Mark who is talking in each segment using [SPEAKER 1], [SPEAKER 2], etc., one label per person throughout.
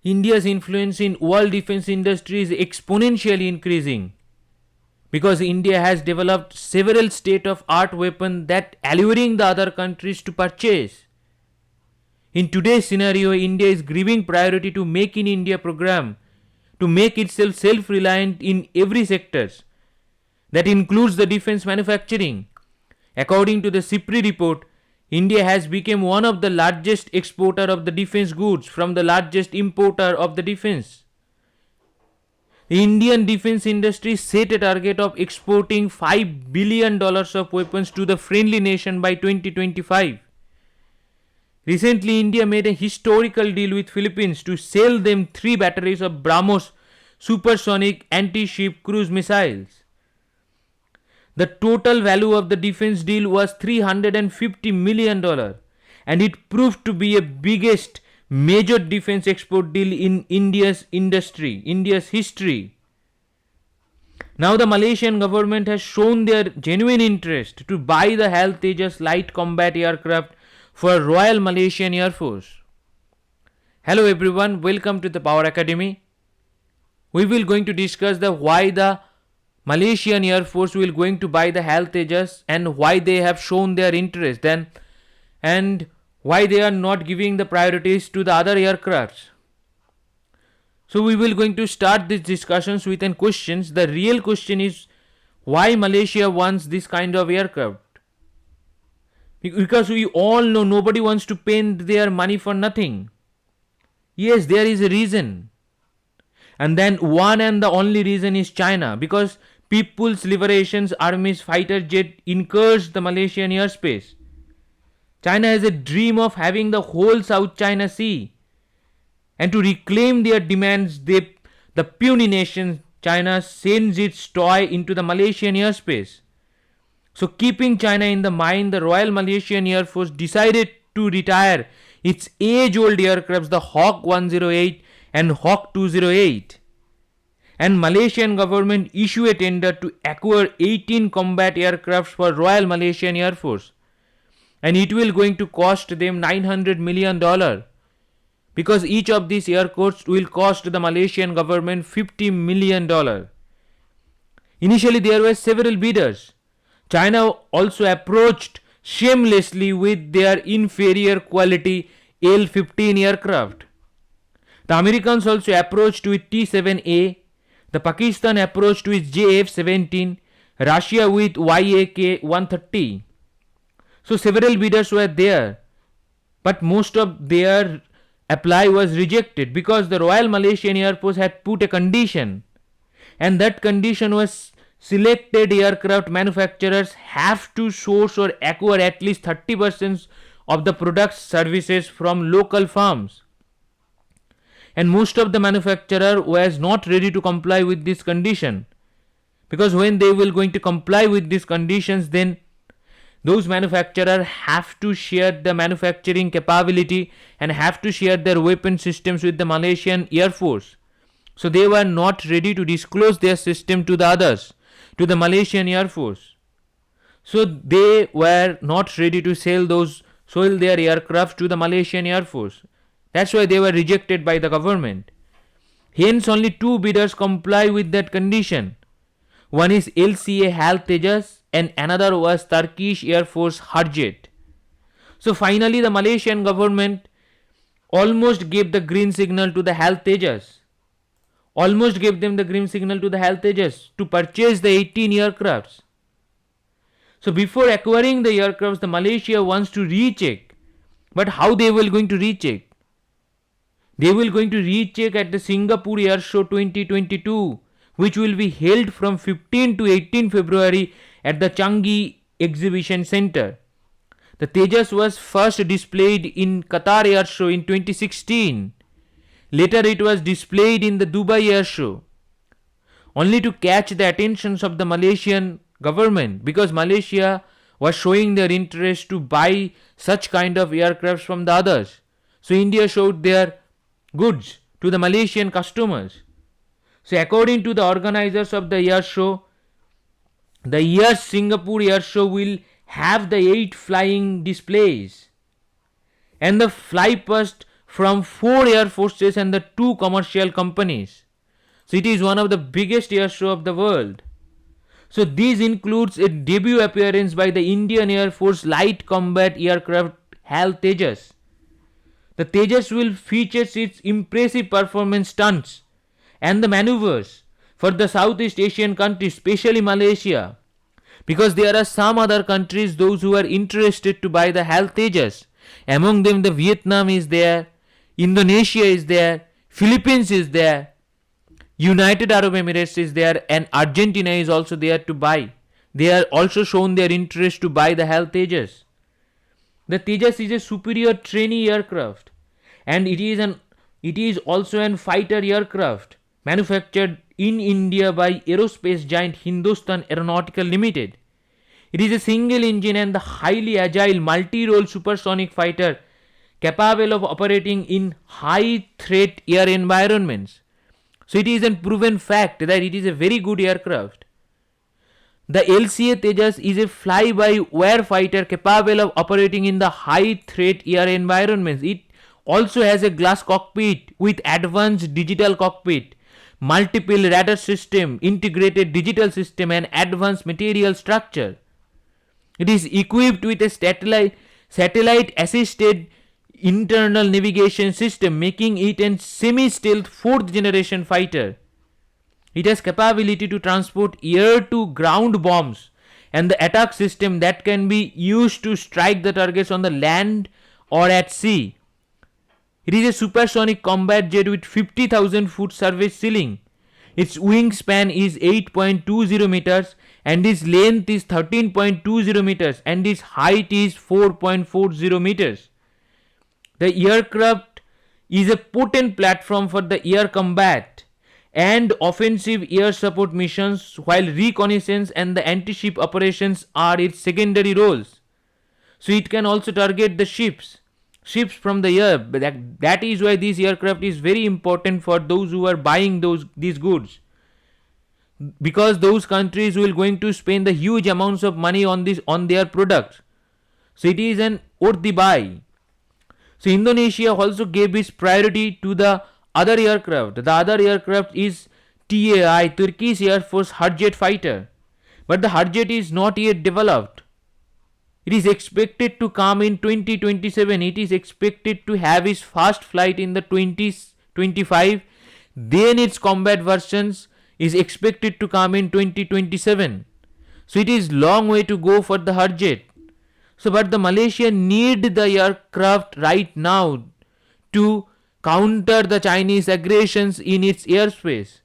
[SPEAKER 1] India's influence in world defense industry is exponentially increasing because India has developed several state-of-art weapons that alluring the other countries to purchase. In today's scenario, India is giving priority to Make in India program to make itself self-reliant in every sectors. That includes the defense manufacturing. According to the SIPRI report, India has become one of the largest exporter of the defense goods from the largest importer of the defense. The Indian defense industry set a target of exporting $5 billion of weapons to the friendly nation by 2025. Recently, India made a historical deal with Philippines to sell them 3 batteries of Brahmos supersonic anti-ship cruise missiles. The total value of the defense deal was $350 million and it proved to be a biggest major defense export deal in India's history. Now the Malaysian government has shown their genuine interest to buy the HAL Tejas light combat aircraft for Royal Malaysian Air Force. Hello everyone, welcome to the Power Academy. We will going to discuss the why the Malaysian Air Force will going to buy the HAL Tejas and why they have shown their interest then and why they are not giving the priorities to the other aircrafts. So we will going to start these discussions with an questions. The real question is why Malaysia wants this kind of aircraft. Because we all know nobody wants to spend their money for nothing. Yes, there is a reason. And then one and the only reason is China, because People's Liberation Army's fighter jet incurs the Malaysian airspace. China has a dream of having the whole South China Sea. And to reclaim their demands, the puny nation China sends its toy into the Malaysian airspace. So keeping China in the mind, the Royal Malaysian Air Force decided to retire its age-old aircrafts, the Hawk 108 and Hawk 208. And Malaysian government issued a tender to acquire 18 combat aircrafts for Royal Malaysian Air Force. And it will going to cost them $900 million. Because each of these aircrafts will cost the Malaysian government $50 million. Initially there were several bidders. China also approached shamelessly with their inferior quality L-15 aircraft. The Americans also approached with T-7A, the Pakistan approached with JF-17, Russia with Yak-130. So several bidders were there, but most of their apply was rejected because the Royal Malaysian Air Force had put a condition, and that condition was selected aircraft manufacturers have to source or acquire at least 30% of the products services from local firms. And most of the manufacturer was not ready to comply with this condition, because when they will going to comply with these conditions, then those manufacturers have to share the manufacturing capability and have to share their weapon systems with the Malaysian Air Force. So they were not ready to disclose their system to the others, to the Malaysian Air Force. So they were not ready to sell their aircraft to the Malaysian Air Force. That's why they were rejected by the government. Hence only 2 bidders comply with that condition. One is LCA HAL Tejas and another was Turkish Air Force Hurjet. So finally the Malaysian government almost gave the green signal to the HAL Tejas. Almost gave them the green signal to the HAL Tejas to purchase the 18 aircrafts. So before acquiring the aircrafts, the Malaysia wants to recheck. But how they will going to recheck? They will going to recheck at the Singapore Air Show 2022, which will be held from 15 to 18 February at the Changi Exhibition Center. The Tejas was first displayed in Qatar Air Show in 2016. Later it was displayed in the Dubai Air Show, only to catch the attentions of the Malaysian government, because Malaysia was showing their interest to buy such kind of aircrafts from the others. So India showed their goods to the Malaysian customers. So according to the organizers of the air show, the year's Singapore Air Show will have the 8 flying displays. And the fly past from 4 air forces and the 2 commercial companies. So it is one of the biggest air show of the world. So this includes a debut appearance by the Indian Air Force light combat aircraft HAL Tejas. The Tejas will feature its impressive performance stunts and the maneuvers for the Southeast Asian countries, especially Malaysia. Because there are some other countries, those who are interested to buy the HAL Tejas. Among them, the Vietnam is there, Indonesia is there, Philippines is there, United Arab Emirates is there, and Argentina is also there to buy. They are also shown their interest to buy the HAL Tejas. The Tejas is a superior trainee aircraft, and it is also an fighter aircraft manufactured in India by aerospace giant Hindustan Aeronautical Limited. It is a single engine and the highly agile multi-role supersonic fighter capable of operating in high threat air environments. So it is a proven fact that it is a very good aircraft. The LCA Tejas is a fly-by-wire fighter capable of operating in the high threat air environments. It also has a glass cockpit with advanced digital cockpit, multiple radar system, integrated digital system, and advanced material structure. It is equipped with a satellite assisted internal navigation system, making it a semi-stealth 4th generation fighter. It has capability to transport air to ground bombs and the attack system that can be used to strike the targets on the land or at sea. It is a supersonic combat jet with 50,000 foot service ceiling. Its wingspan is 8.20 meters and its length is 13.20 meters and its height is 4.40 meters. The aircraft is a potent platform for the air combat and offensive air support missions, while reconnaissance and the anti-ship operations are its secondary roles. So it can also target the ships from the air. That is why this aircraft is very important for those who are buying these goods, because those countries will going to spend the huge amounts of money on their products. So it is an worthy buy. So Indonesia also gave its priority to the other aircraft. The other aircraft is TAI, Turkish Air Force Hurjet fighter. But the Hurjet is not yet developed. It is expected to come in 2027. It is expected to have its first flight in the 2025. Then its combat versions is expected to come in 2027. So it is long way to go for the Hurjet. So but the Malaysia need the aircraft right now to counter the Chinese aggressions in its airspace.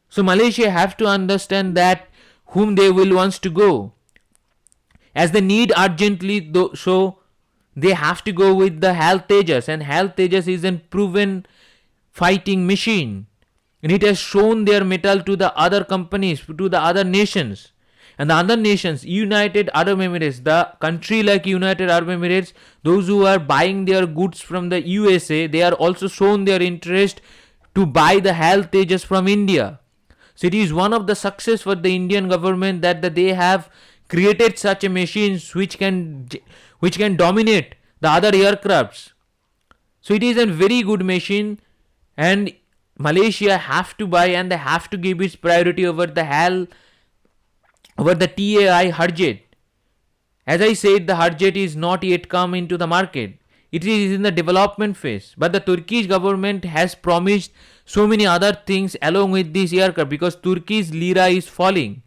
[SPEAKER 1] So Malaysia have to understand that whom they will wants to go. As they need urgently, so they have to go with the HAL Tejas, and HAL Tejas is a proven fighting machine, and it has shown their mettle to the other companies, to the other nations. And the other nations, United Arab Emirates, the country like United Arab Emirates, those who are buying their goods from the USA, they are also shown their interest to buy the HAL Tejas from India. So it is one of the success for the Indian government that they have created such a machines which can dominate the other aircrafts. So it is a very good machine, and Malaysia have to buy, and they have to give its priority over the HAL, over the TAI Hurjet. As I said, the Hurjet is not yet come into the market. It is in the development phase. But the Turkish government has promised so many other things along with this aircraft, because Turkey's lira is falling.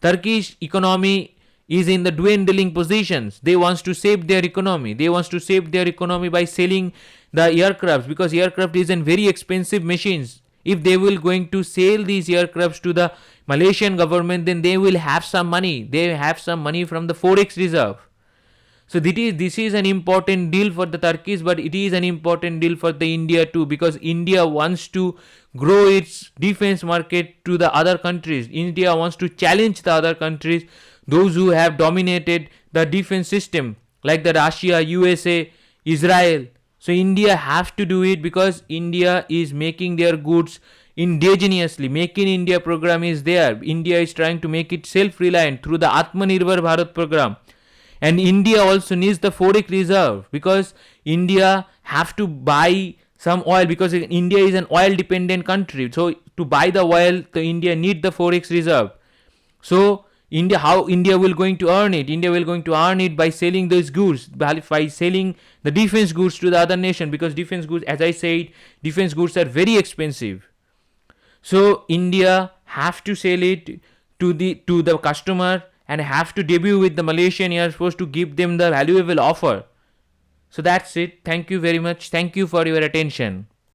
[SPEAKER 1] Turkish economy is in the dwindling positions. They want to save their economy. They want to save their economy by selling the aircraft, because aircraft is in very expensive machines. If they will going to sell these aircrafts to the Malaysian government, then they will have some money. They have some money from the forex reserve. So this is an important deal for the Turkish, but it is an important deal for the India too, because India wants to grow its defense market to the other countries. India wants to challenge the other countries, those who have dominated the defense system, like the Russia, USA, Israel. So India have to do it, because India is making their goods indigenously. Make in India program is there. India is trying to make it self-reliant through the Atmanirbhar Bharat program. And India also needs the forex reserve, because India have to buy some oil, because India is an oil dependent country. So to buy the oil, the India need the forex reserve. So India, how India will going to earn it? India will going to earn it by selling those goods, by selling the defense goods to the other nation, because defense goods, as I said, defense goods are very expensive. So India have to sell it to the customer, and have to debut with the Malaysian Air Force to give them the valuable offer. So that's it. Thank you very much. Thank you for your attention.